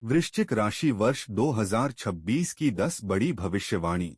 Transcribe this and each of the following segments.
वृश्चिक राशि वर्ष 2026 की 10 बड़ी भविष्यवाणी।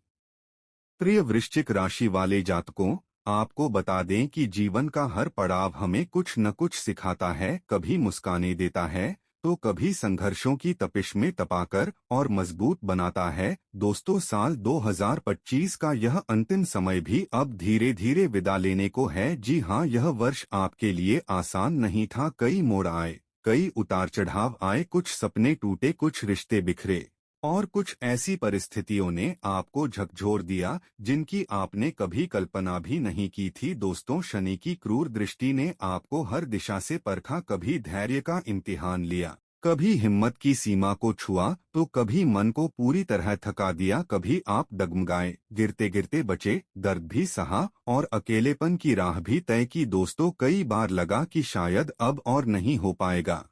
प्रिय वृश्चिक राशि वाले जातकों, आपको बता दें कि जीवन का हर पड़ाव हमें कुछ न कुछ सिखाता है। कभी मुस्काने देता है तो कभी संघर्षों की तपिश में तपाकर और मजबूत बनाता है। दोस्तों, साल 2025 का यह अंतिम समय भी अब धीरे धीरे विदा लेने को है। जी हाँ, यह वर्ष आपके लिए आसान नहीं था। कई मोड़ आए, कई उतार चढ़ाव आए, कुछ सपने टूटे, कुछ रिश्ते बिखरे और कुछ ऐसी परिस्थितियों ने आपको झकझोर दिया जिनकी आपने कभी कल्पना भी नहीं की थी। दोस्तों, शनि की क्रूर दृष्टि ने आपको हर दिशा से परखा। कभी धैर्य का इम्तिहान लिया, कभी हिम्मत की सीमा को छुआ तो कभी मन को पूरी तरह थका दिया। कभी आप डगमगाए, गिरते गिरते बचे, दर्द भी सहा और अकेलेपन की राह भी तय की। दोस्तों, कई बार लगा कि शायद अब और नहीं हो पाएगा,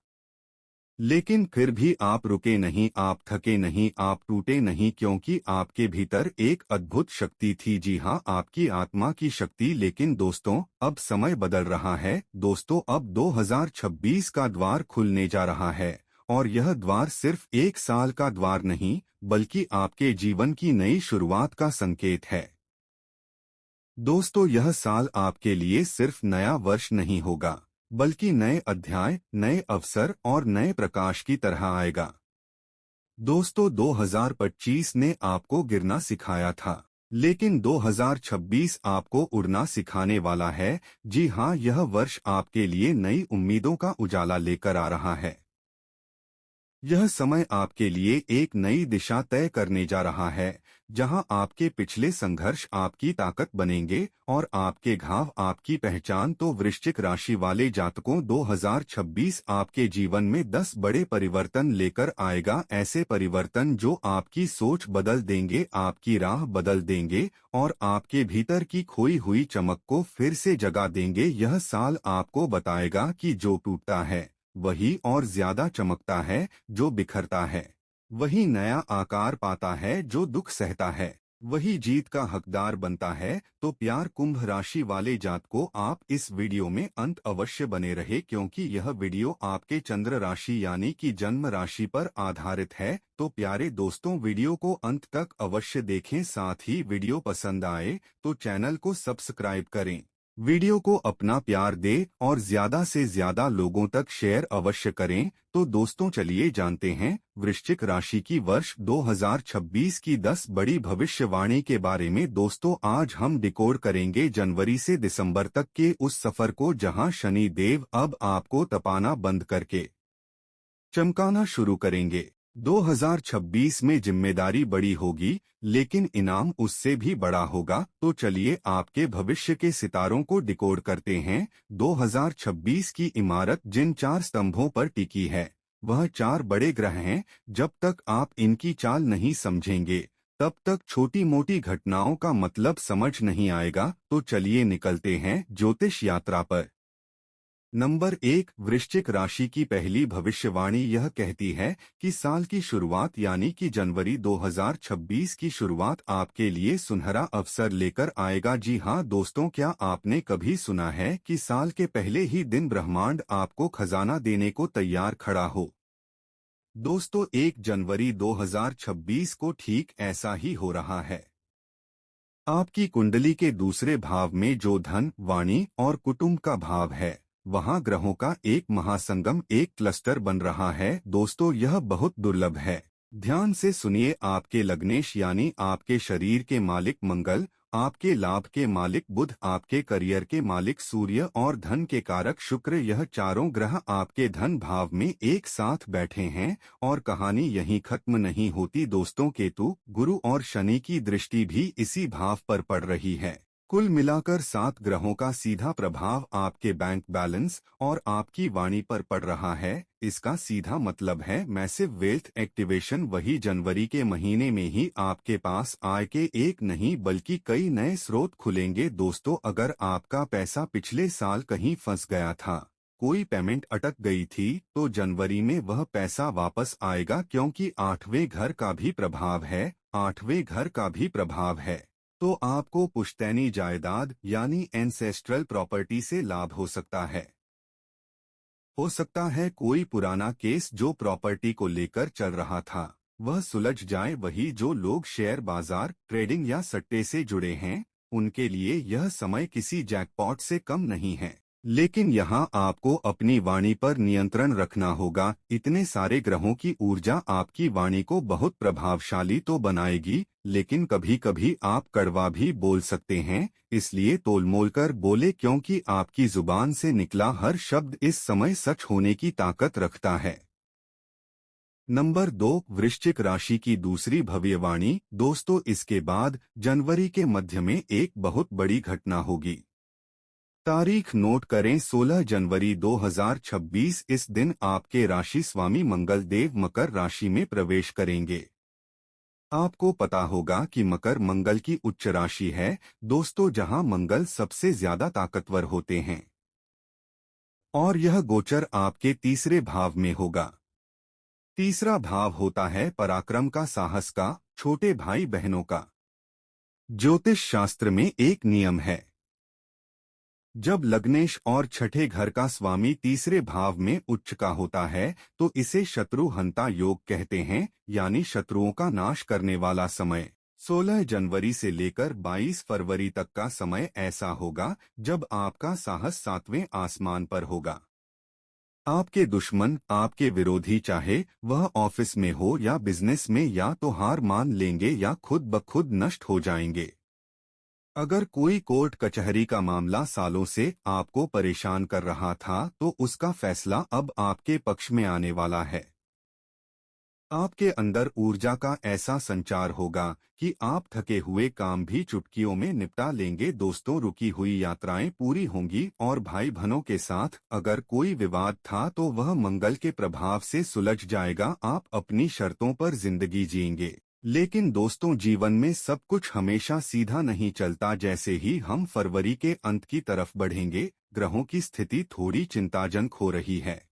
लेकिन फिर भी आप रुके नहीं, आप थके नहीं, आप टूटे नहीं, क्योंकि आपके भीतर एक अद्भुत शक्ति थी। जी हाँ, आपकी आत्मा की शक्ति। लेकिन दोस्तों, अब समय बदल रहा है। दोस्तों, अब 2026 का द्वार खुलने जा रहा है और यह द्वार सिर्फ एक साल का द्वार नहीं, बल्कि आपके जीवन की नई शुरुआत का संकेत है। दोस्तों, यह साल आपके लिए सिर्फ नया वर्ष नहीं होगा, बल्कि नए अध्याय, नए अवसर और नए प्रकाश की तरह आएगा। दोस्तों, 2025 ने आपको गिरना सिखाया था, लेकिन 2026 आपको उड़ना सिखाने वाला है। जी हाँ, यह वर्ष आपके लिए नई उम्मीदों का उजाला लेकर आ रहा है। यह समय आपके लिए एक नई दिशा तय करने जा रहा है, जहां आपके पिछले संघर्ष आपकी ताकत बनेंगे और आपके घाव आपकी पहचान। तो वृश्चिक राशि वाले जातकों, 2026 आपके जीवन में 10 बड़े परिवर्तन लेकर आएगा। ऐसे परिवर्तन जो आपकी सोच बदल देंगे, आपकी राह बदल देंगे और आपके भीतर की खोई हुई चमक को फिर से जगा देंगे। यह साल आपको बताएगा कि जो टूटता है वही और ज्यादा चमकता है, जो बिखरता है वही नया आकार पाता है, जो दुख सहता है वही जीत का हकदार बनता है। तो प्यार कुंभ राशि वाले जातकों, आप इस वीडियो में अंत अवश्य बने रहे, क्योंकि यह वीडियो आपके चंद्र राशि यानी कि जन्म राशि पर आधारित है। तो प्यारे दोस्तों, वीडियो को अंत तक अवश्य देखें। साथ ही वीडियो पसंद आए तो चैनल को सब्सक्राइब करें, वीडियो को अपना प्यार दे और ज्यादा से ज्यादा लोगों तक शेयर अवश्य करें। तो दोस्तों, चलिए जानते हैं वृश्चिक राशि की वर्ष 2026 की 10 बड़ी भविष्यवाणी के बारे में। दोस्तों, आज हम डिकोड करेंगे जनवरी से दिसंबर तक के उस सफर को जहां शनि देव अब आपको तपाना बंद करके चमकाना शुरू करेंगे। 2026 में जिम्मेदारी बड़ी होगी, लेकिन इनाम उससे भी बड़ा होगा। तो चलिए आपके भविष्य के सितारों को डिकोड करते हैं। 2026 की इमारत जिन 4 स्तंभों पर टिकी है, वह 4 बड़े ग्रह हैं। जब तक आप इनकी चाल नहीं समझेंगे, तब तक छोटी मोटी घटनाओं का मतलब समझ नहीं आएगा। तो चलिए निकलते हैं ज्योतिष यात्रा पर। नंबर 1, वृश्चिक राशि की पहली भविष्यवाणी यह कहती है कि साल की शुरुआत यानी कि जनवरी 2026 की शुरुआत आपके लिए सुनहरा अवसर लेकर आएगा। जी हाँ दोस्तों, क्या आपने कभी सुना है कि साल के पहले ही दिन ब्रह्मांड आपको खजाना देने को तैयार खड़ा हो? दोस्तों, 1 जनवरी 2026 को ठीक ऐसा ही हो रहा है। आपकी कुंडली के दूसरे भाव में जो धन, वाणी और कुटुंब का भाव है, वहां ग्रहों का एक महासंगम, एक क्लस्टर बन रहा है। दोस्तों, यह बहुत दुर्लभ है। ध्यान से सुनिए, आपके लग्नेश यानी आपके शरीर के मालिक मंगल, आपके लाभ के मालिक बुध, आपके करियर के मालिक सूर्य और धन के कारक शुक्र, यह चारों ग्रह आपके धन भाव में एक साथ बैठे हैं। और कहानी यहीं खत्म नहीं होती दोस्तों, केतु, गुरु और शनि की दृष्टि भी इसी भाव पर पड़ रही है। कुल मिलाकर 7 ग्रहों का सीधा प्रभाव आपके बैंक बैलेंस और आपकी वाणी पर पड़ रहा है। इसका सीधा मतलब है मैसिव वेल्थ एक्टिवेशन। वही जनवरी के महीने में ही आपके पास आय के एक नहीं बल्कि कई नए स्रोत खुलेंगे। दोस्तों, अगर आपका पैसा पिछले साल कहीं फंस गया था, कोई पेमेंट अटक गई थी, तो जनवरी में वह पैसा वापस आएगा, क्योंकि 8वें घर का भी प्रभाव है। 8वें घर का भी प्रभाव है तो आपको पुश्तैनी जायदाद यानी एंसेस्ट्रल प्रॉपर्टी से लाभ हो सकता है। हो सकता है कोई पुराना केस जो प्रॉपर्टी को लेकर चल रहा था वह सुलझ जाए। वही जो लोग शेयर बाजार, ट्रेडिंग या सट्टे से जुड़े हैं, उनके लिए यह समय किसी जैकपॉट से कम नहीं है। लेकिन यहाँ आपको अपनी वाणी पर नियंत्रण रखना होगा। इतने सारे ग्रहों की ऊर्जा आपकी वाणी को बहुत प्रभावशाली तो बनाएगी, लेकिन कभी कभी आप कड़वा भी बोल सकते हैं। इसलिए तोलमोल कर बोले, क्योंकि आपकी जुबान से निकला हर शब्द इस समय सच होने की ताकत रखता है। नंबर 2, वृश्चिक राशि की दूसरी भविष्यवाणी। दोस्तों, इसके बाद जनवरी के मध्य में एक बहुत बड़ी घटना होगी। तारीख नोट करें, 16 जनवरी 2026। इस दिन आपके राशि स्वामी मंगल देव मकर राशि में प्रवेश करेंगे। आपको पता होगा कि मकर मंगल की उच्च राशि है दोस्तों, जहां मंगल सबसे ज्यादा ताकतवर होते हैं। और यह गोचर आपके तीसरे भाव में होगा। तीसरा भाव होता है पराक्रम का, साहस का, छोटे भाई बहनों का। ज्योतिष शास्त्र में एक नियम है, जब लग्नेश और छठे घर का स्वामी तीसरे भाव में उच्च का होता है तो इसे शत्रु हंता योग कहते हैं, यानी शत्रुओं का नाश करने वाला समय। 16 जनवरी से लेकर 22 फरवरी तक का समय ऐसा होगा जब आपका साहस सातवें आसमान पर होगा। आपके दुश्मन, आपके विरोधी, चाहे वह ऑफिस में हो या बिजनेस में, या तो हार मान लेंगे या खुद ब खुद नष्ट हो जाएंगे। अगर कोई कोर्ट कचहरी का मामला सालों से आपको परेशान कर रहा था तो उसका फैसला अब आपके पक्ष में आने वाला है। आपके अंदर ऊर्जा का ऐसा संचार होगा कि आप थके हुए काम भी चुटकियों में निपटा लेंगे। दोस्तों, रुकी हुई यात्राएं पूरी होंगी और भाई बहनों के साथ अगर कोई विवाद था तो वह मंगल के प्रभाव से सुलझ जाएगा। आप अपनी शर्तों पर जिंदगी जिएंगे। लेकिन दोस्तों, जीवन में सब कुछ हमेशा सीधा नहीं चलता। जैसे ही हम फरवरी के अंत की तरफ बढ़ेंगे, ग्रहों की स्थिति थोड़ी चिंताजनक हो रही है।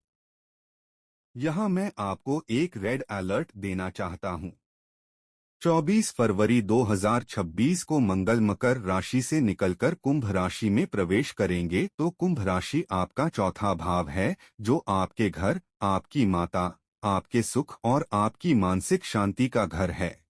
यहाँ मैं आपको एक रेड अलर्ट देना चाहता हूँ। 24 फरवरी 2026 को मंगल मकर राशि से निकलकर कुंभ राशि में प्रवेश करेंगे। तो कुंभ राशि आपका चौथा भाव है, जो आपके घर, आपकी माता, आपके सुख और आपकी मानसिक शांति का घर है।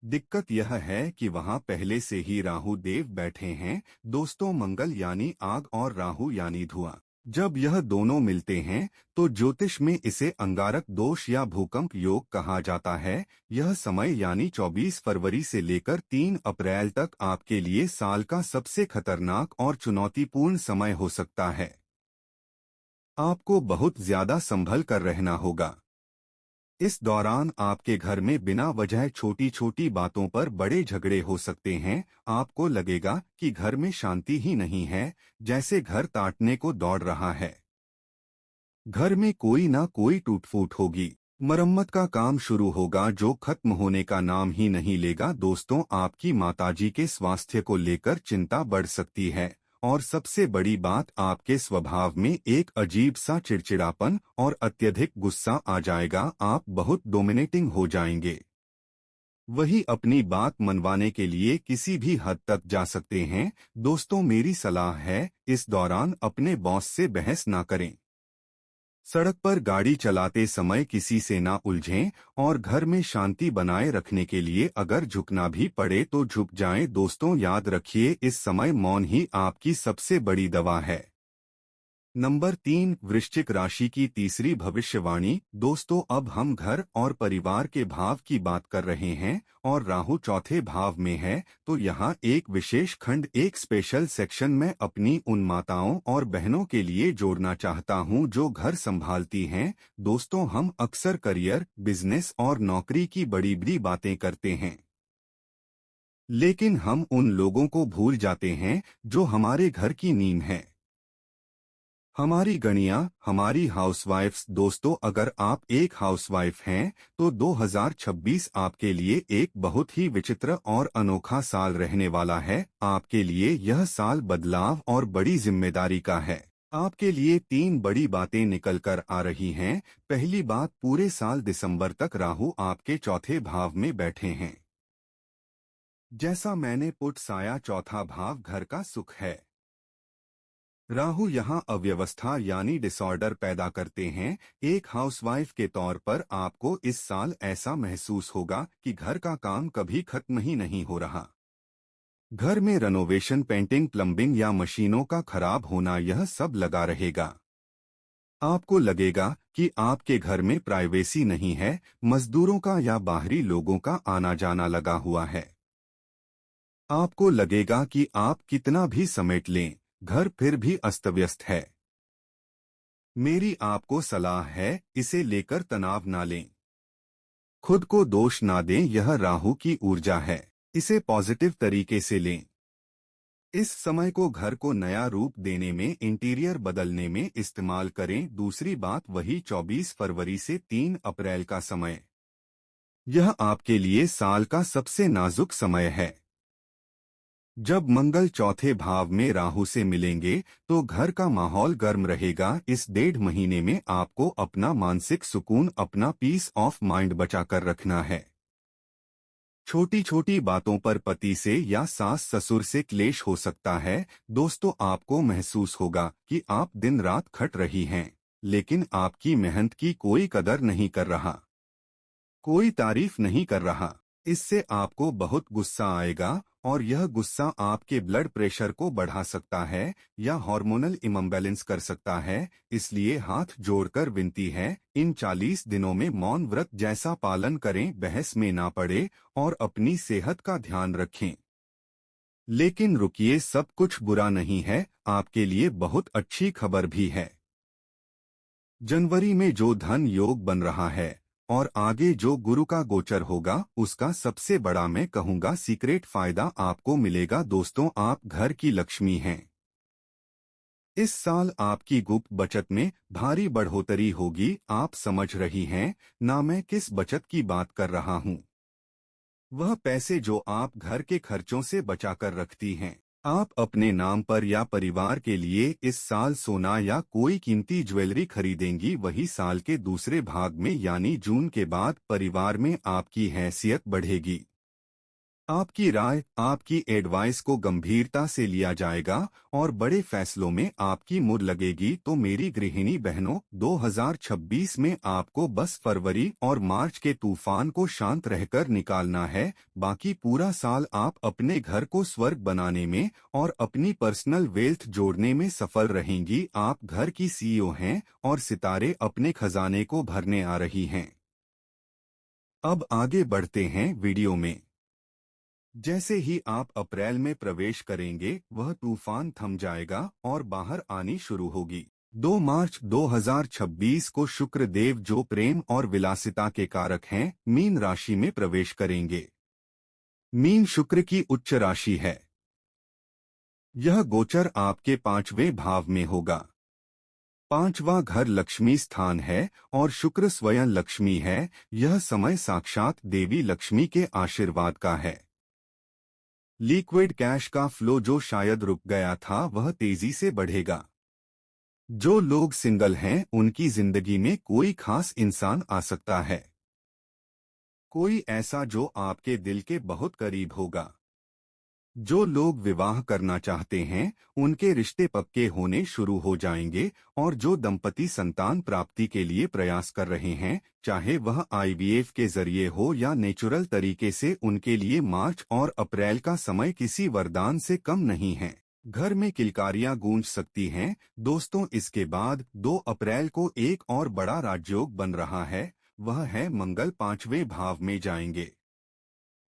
दिक्कत यह है कि वहां पहले से ही राहु देव बैठे हैं दोस्तों। मंगल यानी आग और राहु यानी धुआं। जब यह दोनों मिलते हैं तो ज्योतिष में इसे अंगारक दोष या भूकंप योग कहा जाता है। यह समय यानी 24 फरवरी से लेकर 3 अप्रैल तक आपके लिए साल का सबसे खतरनाक और चुनौतीपूर्ण समय हो सकता है। आपको बहुत ज्यादा संभल कर रहना होगा। इस दौरान आपके घर में बिना वजह छोटी छोटी बातों पर बड़े झगड़े हो सकते हैं। आपको लगेगा कि घर में शांति ही नहीं है, जैसे घर ताटने को दौड़ रहा है। घर में कोई ना कोई टूट-फूट होगी। मरम्मत का काम शुरू होगा जो खत्म होने का नाम ही नहीं लेगा। दोस्तों, आपकी माताजी के स्वास्थ्य को लेकर चिंता बढ़ सकती है। और सबसे बड़ी बात, आपके स्वभाव में एक अजीब सा चिड़चिड़ापन और अत्यधिक गुस्सा आ जाएगा। आप बहुत डोमिनेटिंग हो जाएंगे। वही अपनी बात मनवाने के लिए किसी भी हद तक जा सकते हैं। दोस्तों, मेरी सलाह है, इस दौरान अपने बॉस से बहस ना करें। सड़क पर गाड़ी चलाते समय किसी से ना उलझें और घर में शांति बनाए रखने के लिए अगर झुकना भी पड़े तो झुक जाएं। दोस्तों, याद रखिए, इस समय मौन ही आपकी सबसे बड़ी दवा है। नंबर 3, वृश्चिक राशि की तीसरी भविष्यवाणी। दोस्तों, अब हम घर और परिवार के भाव की बात कर रहे हैं और राहु चौथे भाव में है। तो यहाँ एक विशेष खंड, एक स्पेशल सेक्शन मैं अपनी उन माताओं और बहनों के लिए जोड़ना चाहता हूँ जो घर संभालती हैं। दोस्तों, हम अक्सर करियर, बिजनेस और नौकरी की बड़ी बड़ी बातें करते हैं, लेकिन हम उन लोगों को भूल जाते हैं जो हमारे घर की नींव है, हमारी गणियां, हमारी हाउसवाइफ्स। दोस्तों, अगर आप एक हाउसवाइफ हैं तो 2026 आपके लिए एक बहुत ही विचित्र और अनोखा साल रहने वाला है। आपके लिए यह साल बदलाव और बड़ी जिम्मेदारी का है। आपके लिए 3 बड़ी बातें निकल कर आ रही हैं। पहली बात, पूरे साल दिसंबर तक राहु आपके चौथे भाव में बैठे हैं। जैसा मैंने पुट साया, चौथा भाव घर का सुख है। राहु यहाँ अव्यवस्था यानी डिसऑर्डर पैदा करते हैं। एक हाउसवाइफ के तौर पर आपको इस साल ऐसा महसूस होगा कि घर का काम कभी खत्म ही नहीं हो रहा। घर में रेनोवेशन, पेंटिंग, प्लम्बिंग या मशीनों का खराब होना, यह सब लगा रहेगा। आपको लगेगा कि आपके घर में प्राइवेसी नहीं है, मजदूरों का या बाहरी लोगों का आना जाना लगा हुआ है। आपको लगेगा कि आप कितना भी समेट लें, घर फिर भी अस्त व्यस्त है। मेरी आपको सलाह है, इसे लेकर तनाव ना लें। खुद को दोष ना दें, यह राहु की ऊर्जा है। इसे पॉजिटिव तरीके से लें। इस समय को घर को नया रूप देने में, इंटीरियर बदलने में इस्तेमाल करें। दूसरी बात, वही 24 फरवरी से 3 अप्रैल का समय, यह आपके लिए साल का सबसे नाजुक समय है। जब मंगल चौथे भाव में राहु से मिलेंगे तो घर का माहौल गर्म रहेगा। इस 1.5 महीने में आपको अपना मानसिक सुकून, अपना पीस ऑफ माइंड बचाकर रखना है। छोटी छोटी बातों पर पति से या सास ससुर से क्लेश हो सकता है। दोस्तों, आपको महसूस होगा कि आप दिन रात खट रही हैं, लेकिन आपकी मेहनत की कोई कदर नहीं कर रहा, कोई तारीफ नहीं कर रहा। इससे आपको बहुत गुस्सा आएगा और यह गुस्सा आपके ब्लड प्रेशर को बढ़ा सकता है या हार्मोनल इम्बैलेंस कर सकता है। इसलिए हाथ जोड़कर विनती है, इन 40 दिनों में मौन व्रत जैसा पालन करें, बहस में ना पड़े और अपनी सेहत का ध्यान रखें। लेकिन रुकिए, सब कुछ बुरा नहीं है, आपके लिए बहुत अच्छी खबर भी है। जनवरी में जो धन योग बन रहा है और आगे जो गुरु का गोचर होगा, उसका सबसे बड़ा, मैं कहूँगा, सीक्रेट फायदा आपको मिलेगा। दोस्तों, आप घर की लक्ष्मी हैं। इस साल आपकी गुप्त बचत में भारी बढ़ोतरी होगी। आप समझ रही हैं ना मैं किस बचत की बात कर रहा हूँ? वह पैसे जो आप घर के खर्चों से बचाकर रखती हैं। आप अपने नाम पर या परिवार के लिए इस साल सोना या कोई कीमती ज्वेलरी खरीदेंगी। वही साल के दूसरे भाग में यानी जून के बाद परिवार में आपकी हैसियत बढ़ेगी। आपकी राय, आपकी एडवाइस को गंभीरता से लिया जाएगा और बड़े फैसलों में आपकी मुहर लगेगी। तो मेरी गृहिणी बहनों, 2026 में आपको बस फरवरी और मार्च के तूफान को शांत रहकर निकालना है। बाकी पूरा साल आप अपने घर को स्वर्ग बनाने में और अपनी पर्सनल वेल्थ जोड़ने में सफल रहेंगी। आप घर की सीईओ हैं और सितारे अपने खजाने को भरने आ रही हैं। अब आगे बढ़ते हैं वीडियो में। जैसे ही आप अप्रैल में प्रवेश करेंगे, वह तूफान थम जाएगा और बाहर आनी शुरू होगी। 2 मार्च 2026 को शुक्र देव, जो प्रेम और विलासिता के कारक हैं, मीन राशि में प्रवेश करेंगे। मीन शुक्र की उच्च राशि है। यह गोचर आपके 5वें भाव में होगा। 5वां घर लक्ष्मी स्थान है और शुक्र स्वयं लक्ष्मी है। यह समय साक्षात देवी लक्ष्मी के आशीर्वाद का है। लिक्विड कैश का फ्लो जो शायद रुक गया था, वह तेजी से बढ़ेगा। जो लोग सिंगल हैं, उनकी जिंदगी में कोई खास इंसान आ सकता है। कोई ऐसा जो आपके दिल के बहुत करीब होगा। जो लोग विवाह करना चाहते हैं, उनके रिश्ते पक्के होने शुरू हो जाएंगे। और जो दंपति संतान प्राप्ति के लिए प्रयास कर रहे हैं, चाहे वह आईवीएफ के जरिए हो या नेचुरल तरीके से, उनके लिए मार्च और अप्रैल का समय किसी वरदान से कम नहीं है। घर में किलकारियां गूंज सकती हैं। दोस्तों, इसके बाद 2 अप्रैल को एक और बड़ा राजयोग बन रहा है। वह है मंगल 5वें भाव में जाएंगे,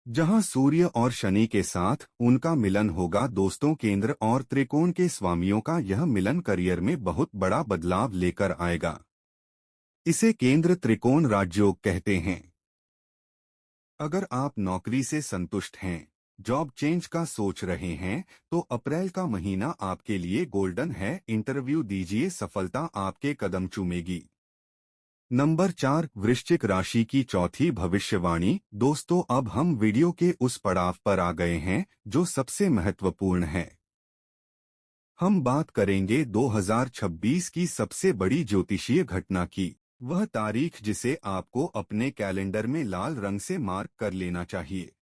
जहां सूर्य और शनि के साथ उनका मिलन होगा। दोस्तों, केंद्र और त्रिकोण के स्वामियों का यह मिलन करियर में बहुत बड़ा बदलाव लेकर आएगा। इसे केंद्र त्रिकोण राजयोग कहते हैं। अगर आप नौकरी से संतुष्ट हैं, जॉब चेंज का सोच रहे हैं, तो अप्रैल का महीना आपके लिए गोल्डन है। इंटरव्यू दीजिए, सफलता आपके कदम चूमेगी। नंबर 4, वृश्चिक राशि की चौथी भविष्यवाणी। दोस्तों, अब हम वीडियो के उस पड़ाव पर आ गए हैं जो सबसे महत्वपूर्ण है। हम बात करेंगे 2026 की सबसे बड़ी ज्योतिषीय घटना की। वह तारीख जिसे आपको अपने कैलेंडर में लाल रंग से मार्क कर लेना चाहिए।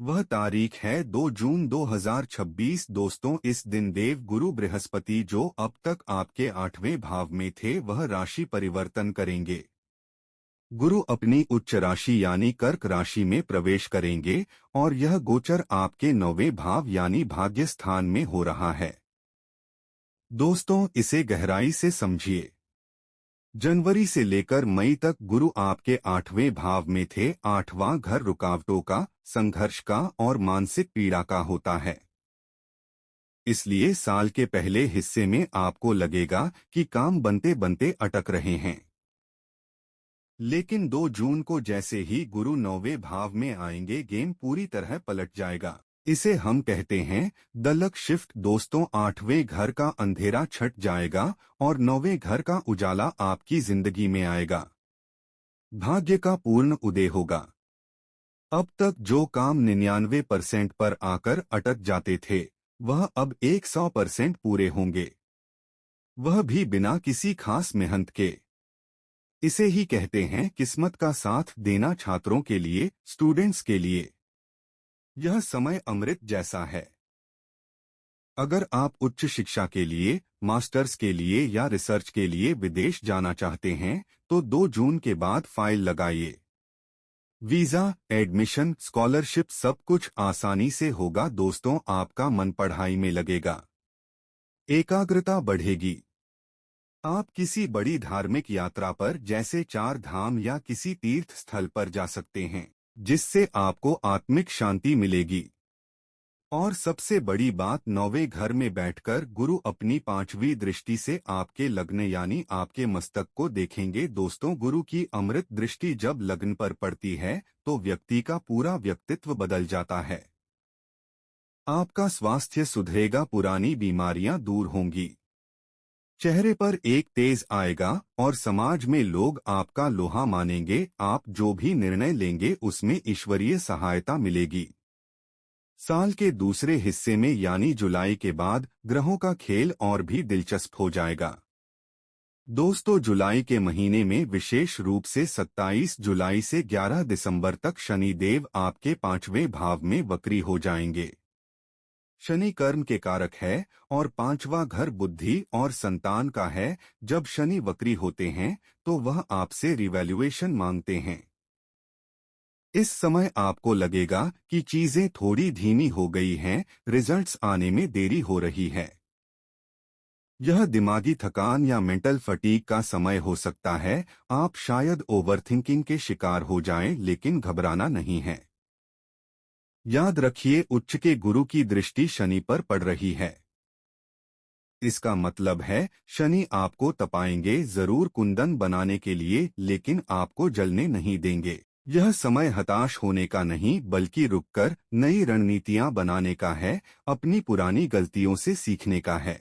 वह तारीख है 2 जून 2026। दोस्तों, इस दिन देव गुरु बृहस्पति जो अब तक आपके 8वें भाव में थे वह राशि परिवर्तन करेंगे। गुरु अपनी उच्च राशि यानी कर्क राशि में प्रवेश करेंगे और यह गोचर आपके 9वें भाव यानी भाग्य स्थान में हो रहा है। दोस्तों, इसे गहराई से समझिए। जनवरी से लेकर मई तक गुरु आपके 8वें भाव में थे। 8वां घर रुकावटों का, संघर्ष का और मानसिक पीड़ा का होता है। इसलिए साल के पहले हिस्से में आपको लगेगा कि काम बनते बनते अटक रहे हैं। लेकिन 2 जून को जैसे ही गुरु 9वें भाव में आएंगे गेम पूरी तरह पलट जाएगा। इसे हम कहते हैं द लक शिफ्ट। दोस्तों, 8वें घर का अंधेरा छट जाएगा और 9वें घर का उजाला आपकी जिंदगी में आएगा। भाग्य का पूर्ण उदय होगा। अब तक जो काम 99% पर आकर अटक जाते थे वह अब 100% पूरे होंगे, वह भी बिना किसी खास मेहनत के। इसे ही कहते हैं किस्मत का साथ देना। छात्रों के लिए, स्टूडेंट्स के लिए यह समय अमृत जैसा है। अगर आप उच्च शिक्षा के लिए, मास्टर्स के लिए या रिसर्च के लिए विदेश जाना चाहते हैं तो 2 जून के बाद फाइल लगाइए। वीजा, एडमिशन, स्कॉलरशिप सब कुछ आसानी से होगा। दोस्तों, आपका मन पढ़ाई में लगेगा, एकाग्रता बढ़ेगी। आप किसी बड़ी धार्मिक यात्रा पर जैसे 4 धाम या किसी तीर्थ स्थल पर जा सकते हैं जिससे आपको आत्मिक शांति मिलेगी। और सबसे बड़ी बात, 9वें घर में बैठकर गुरु अपनी 5वीं दृष्टि से आपके लग्न यानी आपके मस्तक को देखेंगे। दोस्तों, गुरु की अमृत दृष्टि जब लग्न पर पड़ती है तो व्यक्ति का पूरा व्यक्तित्व बदल जाता है। आपका स्वास्थ्य सुधरेगा, पुरानी बीमारियां दूर होंगी, चेहरे पर एक तेज आएगा और समाज में लोग आपका लोहा मानेंगे। आप जो भी निर्णय लेंगे उसमें ईश्वरीय सहायता मिलेगी। साल के दूसरे हिस्से में यानी जुलाई के बाद ग्रहों का खेल और भी दिलचस्प हो जाएगा। दोस्तों, जुलाई के महीने में विशेष रूप से 27 जुलाई से 11 दिसंबर तक शनि देव आपके 5वें भाव में वक्री हो जाएंगे। शनि कर्म के कारक है और 5वां घर बुद्धि और संतान का है। जब शनि वक्री होते हैं तो वह आपसे रिवैल्यूएशन मांगते हैं। इस समय आपको लगेगा कि चीजें थोड़ी धीमी हो गई हैं, रिजल्ट्स आने में देरी हो रही है। यह दिमागी थकान या मेंटल फटीग का समय हो सकता है। आप शायद ओवरथिंकिंग के शिकार हो जाएं, लेकिन घबराना नहीं है। याद रखिए, उच्च के गुरु की दृष्टि शनि पर पड़ रही है। इसका मतलब है शनि आपको तपाएंगे जरूर कुंदन बनाने के लिए, लेकिन आपको जलने नहीं देंगे। यह समय हताश होने का नहीं बल्कि रुककर नई रणनीतियां बनाने का है, अपनी पुरानी गलतियों से सीखने का है।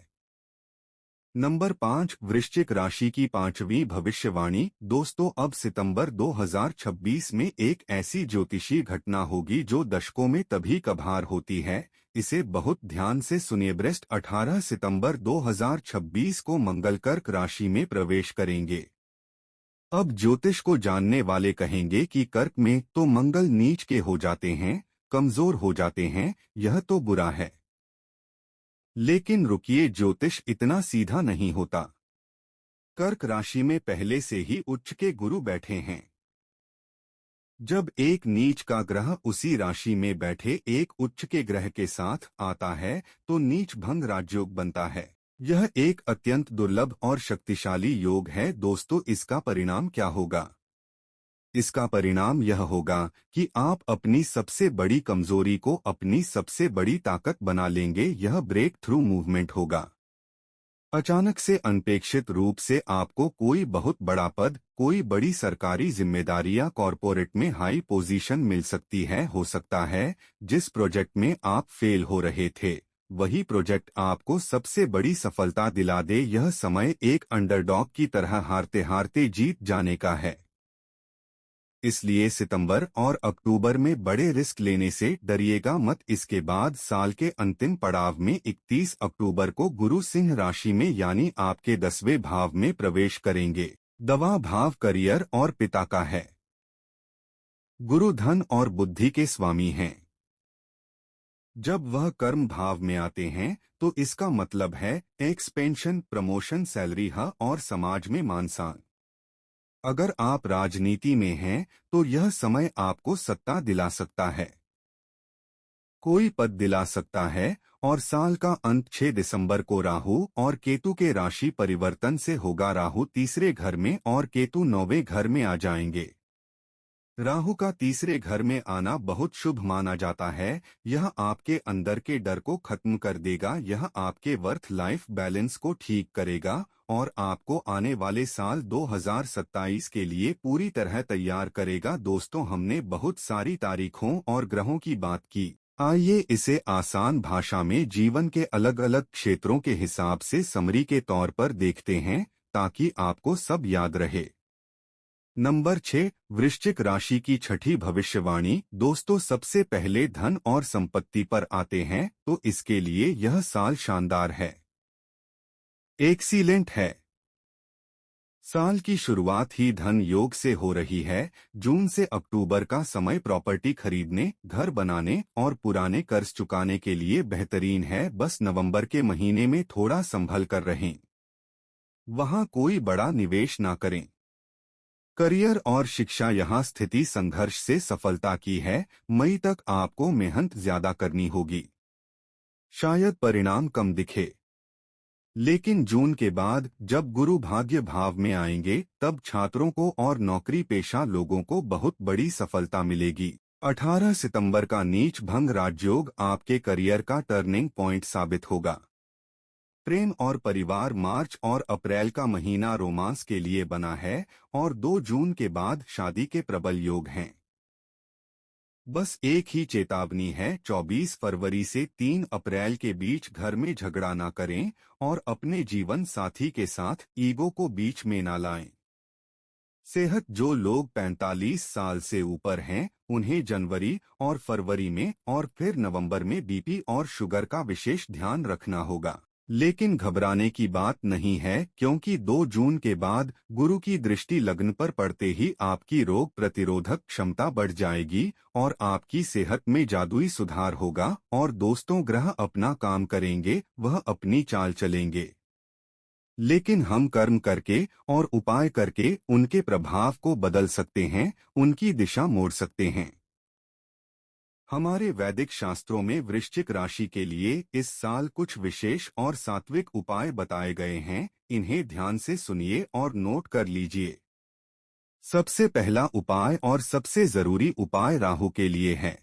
नंबर 5, वृश्चिक राशि की 5वीं भविष्यवाणी। दोस्तों, अब सितंबर 2026 में एक ऐसी ज्योतिषीय घटना होगी जो दशकों में तभी कभार होती है। इसे बहुत ध्यान से सुनिए। बृहस्पति 18 सितंबर 2026 को मंगल कर्क राशि में प्रवेश करेंगे। अब ज्योतिष को जानने वाले कहेंगे कि कर्क में तो मंगल नीच के हो जाते हैं, कमजोर हो जाते हैं, यह तो बुरा है। लेकिन रुकिए, ज्योतिष इतना सीधा नहीं होता। कर्क राशि में पहले से ही उच्च के गुरु बैठे हैं। जब एक नीच का ग्रह उसी राशि में बैठे एक उच्च के ग्रह के साथ आता है तो नीच भंग राजयोग बनता है। यह एक अत्यंत दुर्लभ और शक्तिशाली योग है। दोस्तों, इसका परिणाम क्या होगा? इसका परिणाम यह होगा कि आप अपनी सबसे बड़ी कमजोरी को अपनी सबसे बड़ी ताकत बना लेंगे। यह ब्रेक थ्रू मूवमेंट होगा। अचानक से अनपेक्षित रूप से आपको कोई बहुत बड़ा पद, कोई बड़ी सरकारी जिम्मेदारी या कॉरपोरेट में हाई पोजीशन मिल सकती है। हो सकता है जिस प्रोजेक्ट में आप फेल हो रहे थे वही प्रोजेक्ट आपको सबसे बड़ी सफलता दिला दे। यह समय एक अंडरडॉग की तरह हारते हारते जीत जाने का है। इसलिए सितंबर और अक्टूबर में बड़े रिस्क लेने से डरिएगा मत। इसके बाद साल के अंतिम पड़ाव में 31 अक्टूबर को गुरु सिंह राशि में यानी आपके 10वें भाव में प्रवेश करेंगे। दवा भाव करियर और पिता का है। गुरु धन और बुद्धि के स्वामी हैं। जब वह कर्म भाव में आते हैं तो इसका मतलब है एक्सपेंशन, प्रमोशन, सैलरी और समाज में मान सम्मान। अगर आप राजनीति में हैं तो यह समय आपको सत्ता दिला सकता है, कोई पद दिला सकता है। और साल का अंत 6 दिसंबर को राहु और केतु के राशि परिवर्तन से होगा। राहु तीसरे घर में और केतु 9वें घर में आ जाएंगे। राहु का तीसरे घर में आना बहुत शुभ माना जाता है। यह आपके अंदर के डर को खत्म कर देगा, यह आपके वर्क लाइफ बैलेंस को ठीक करेगा और आपको आने वाले साल 2027 के लिए पूरी तरह तैयार करेगा। दोस्तों, हमने बहुत सारी तारीखों और ग्रहों की बात की। आइए इसे आसान भाषा में जीवन के अलग अलग क्षेत्रों के हिसाब से समरी के तौर पर देखते हैं, ताकि आपको सब याद रहे। नंबर 6, वृश्चिक राशि की छठी भविष्यवाणी। दोस्तों, सबसे पहले धन और संपत्ति पर आते हैं तो इसके लिए यह साल शानदार है, एक्सीलेंट है। साल की शुरुआत ही धन योग से हो रही है। जून से अक्टूबर का समय प्रॉपर्टी खरीदने, घर बनाने और पुराने कर्ज चुकाने के लिए बेहतरीन है। बस नवंबर के महीने में थोड़ा संभल कर रहें, वहां कोई बड़ा निवेश ना करें। करियर और शिक्षा, यहाँ स्थिति संघर्ष से सफलता की है। मई तक आपको मेहनत ज्यादा करनी होगी, शायद परिणाम कम दिखे। लेकिन जून के बाद जब गुरु भाग्य भाव में आएंगे तब छात्रों को और नौकरी पेशा लोगों को बहुत बड़ी सफलता मिलेगी। 18 सितंबर का नीच भंग राजयोग आपके करियर का टर्निंग पॉइंट साबित होगा। प्रेम और परिवार, मार्च और अप्रैल का महीना रोमांस के लिए बना है और 2 जून के बाद शादी के प्रबल योग हैं। बस एक ही चेतावनी है, 24 फरवरी से 3 अप्रैल के बीच घर में झगड़ा ना करें और अपने जीवन साथी के साथ ईगो को बीच में ना लाएं। सेहत, जो लोग 45 साल से ऊपर हैं उन्हें जनवरी और फरवरी में और फिर नवंबर में बीपी और शुगर का विशेष ध्यान रखना होगा। लेकिन घबराने की बात नहीं है, क्योंकि 2 जून के बाद गुरु की दृष्टि लग्न पर पड़ते ही आपकी रोग प्रतिरोधक क्षमता बढ़ जाएगी और आपकी सेहत में जादुई सुधार होगा। और दोस्तों, ग्रह अपना काम करेंगे, वह अपनी चाल चलेंगे, लेकिन हम कर्म करके और उपाय करके उनके प्रभाव को बदल सकते हैं, उनकी दिशा मोड़ सकते हैं। हमारे वैदिक शास्त्रों में वृश्चिक राशि के लिए इस साल कुछ विशेष और सात्विक उपाय बताए गए हैं, इन्हें ध्यान से सुनिए और नोट कर लीजिए। सबसे पहला उपाय और सबसे जरूरी उपाय राहु के लिए है,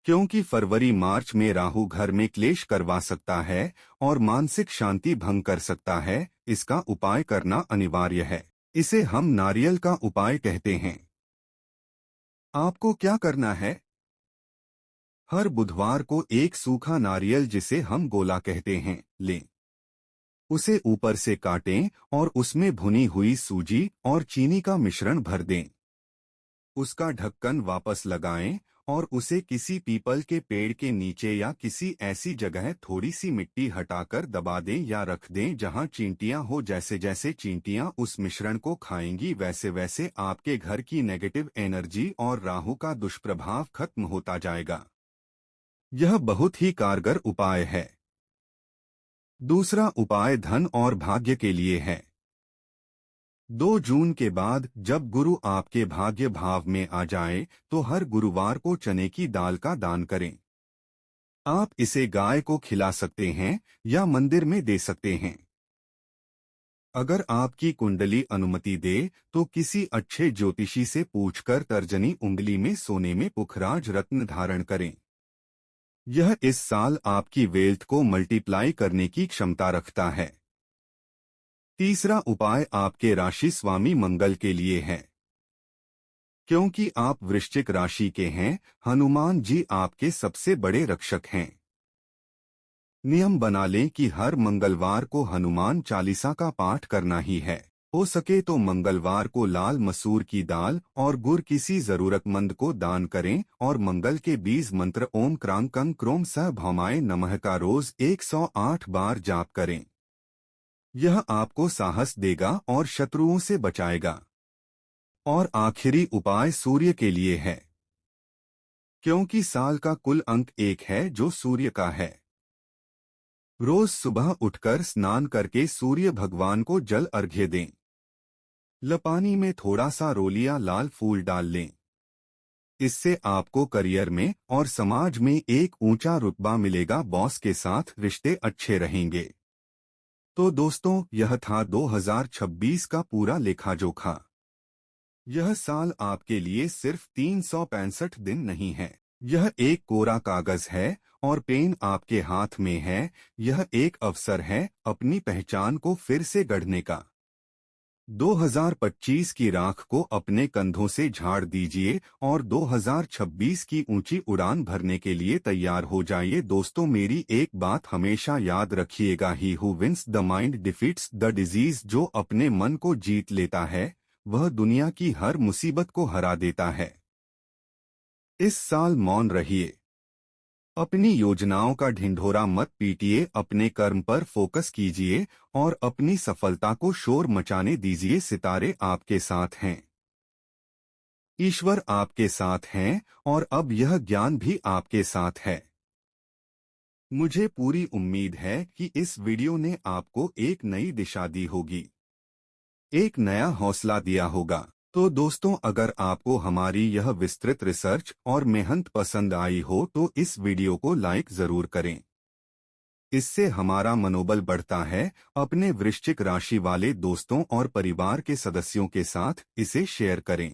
क्योंकि फरवरी मार्च में राहु घर में क्लेश करवा सकता है और मानसिक शांति भंग कर सकता है। इसका उपाय करना अनिवार्य है, इसे हम नारियल का उपाय कहते हैं। आपको क्या करना है? हर बुधवार को एक सूखा नारियल, जिसे हम गोला कहते हैं, लें। उसे ऊपर से काटें और उसमें भुनी हुई सूजी और चीनी का मिश्रण भर दें। उसका ढक्कन वापस लगाएं और उसे किसी पीपल के पेड़ के नीचे या किसी ऐसी जगह थोड़ी सी मिट्टी हटाकर दबा दें या रख दें जहां चींटियां हो। जैसे जैसे चींटियां उस मिश्रण को खाएंगी, वैसे वैसे आपके घर की नेगेटिव एनर्जी और राहु का दुष्प्रभाव खत्म होता जाएगा। यह बहुत ही कारगर उपाय है। दूसरा उपाय धन और भाग्य के लिए है। 2 जून के बाद जब गुरु आपके भाग्य भाव में आ जाए तो हर गुरुवार को चने की दाल का दान करें। आप इसे गाय को खिला सकते हैं या मंदिर में दे सकते हैं। अगर आपकी कुंडली अनुमति दे तो किसी अच्छे ज्योतिषी से पूछकर तर्जनी उंगली में सोने में पुखराज रत्न धारण करें। यह इस साल आपकी वेल्थ को मल्टीप्लाई करने की क्षमता रखता है। तीसरा उपाय आपके राशि स्वामी मंगल के लिए है। क्योंकि आप वृश्चिक राशि के हैं, हनुमान जी आपके सबसे बड़े रक्षक हैं। नियम बना लें कि हर मंगलवार को हनुमान चालीसा का पाठ करना ही है। हो सके तो मंगलवार को लाल मसूर की दाल और गुड़ किसी जरूरतमंद को दान करें और मंगल के बीज मंत्र ओम क्रांग कंग क्रोम सह भौमाय नमः का रोज 108 बार जाप करें। यह आपको साहस देगा और शत्रुओं से बचाएगा। और आखिरी उपाय सूर्य के लिए है। क्योंकि साल का कुल अंक एक है जो सूर्य का है। रोज सुबह उठकर स्नान करके सूर्य भगवान को जल अर्घ्य दें। लपानी में थोड़ा सा रोलिया लाल फूल डाल लें। इससे आपको करियर में और समाज में एक ऊंचा रुतबा मिलेगा। बॉस के साथ रिश्ते अच्छे रहेंगे। तो दोस्तों, यह था 2026 का पूरा लेखा जोखा। यह साल आपके लिए सिर्फ 365 दिन नहीं है। यह एक कोरा कागज है और पेन आपके हाथ में है। यह एक अवसर है अपनी पहचान को फिर से गढ़ने का। 2025 की राख को अपने कंधों से झाड़ दीजिए और 2026 की ऊंची उड़ान भरने के लिए तैयार हो जाइए। दोस्तों, मेरी एक बात हमेशा याद रखिएगा, he who wins the mind defeats the disease. जो अपने मन को जीत लेता है वह दुनिया की हर मुसीबत को हरा देता है। इस साल मौन रहिए। अपनी योजनाओं का ढिंढोरा मत पीटिए। अपने कर्म पर फोकस कीजिए और अपनी सफलता को शोर मचाने दीजिए। सितारे आपके साथ हैं, ईश्वर आपके साथ हैं और अब यह ज्ञान भी आपके साथ है। मुझे पूरी उम्मीद है कि इस वीडियो ने आपको एक नई दिशा दी होगी, एक नया हौसला दिया होगा। तो दोस्तों, अगर आपको हमारी यह विस्तृत रिसर्च और मेहनत पसंद आई हो तो इस वीडियो को लाइक जरूर करें। इससे हमारा मनोबल बढ़ता है। अपने वृश्चिक राशि वाले दोस्तों और परिवार के सदस्यों के साथ इसे शेयर करें।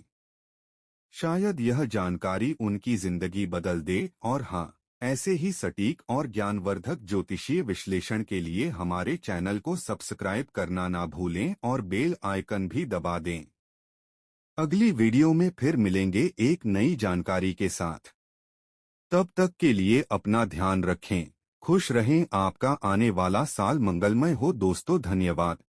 शायद यह जानकारी उनकी जिंदगी बदल दे। और हाँ, ऐसे ही सटीक और ज्ञानवर्धक ज्योतिषीय विश्लेषण के लिए हमारे चैनल को सब्सक्राइब करना ना भूलें और बेल आइकन भी दबा दें। अगली वीडियो में फिर मिलेंगे एक नई जानकारी के साथ। तब तक के लिए अपना ध्यान रखें, खुश रहें। आपका आने वाला साल मंगलमय हो दोस्तों। धन्यवाद।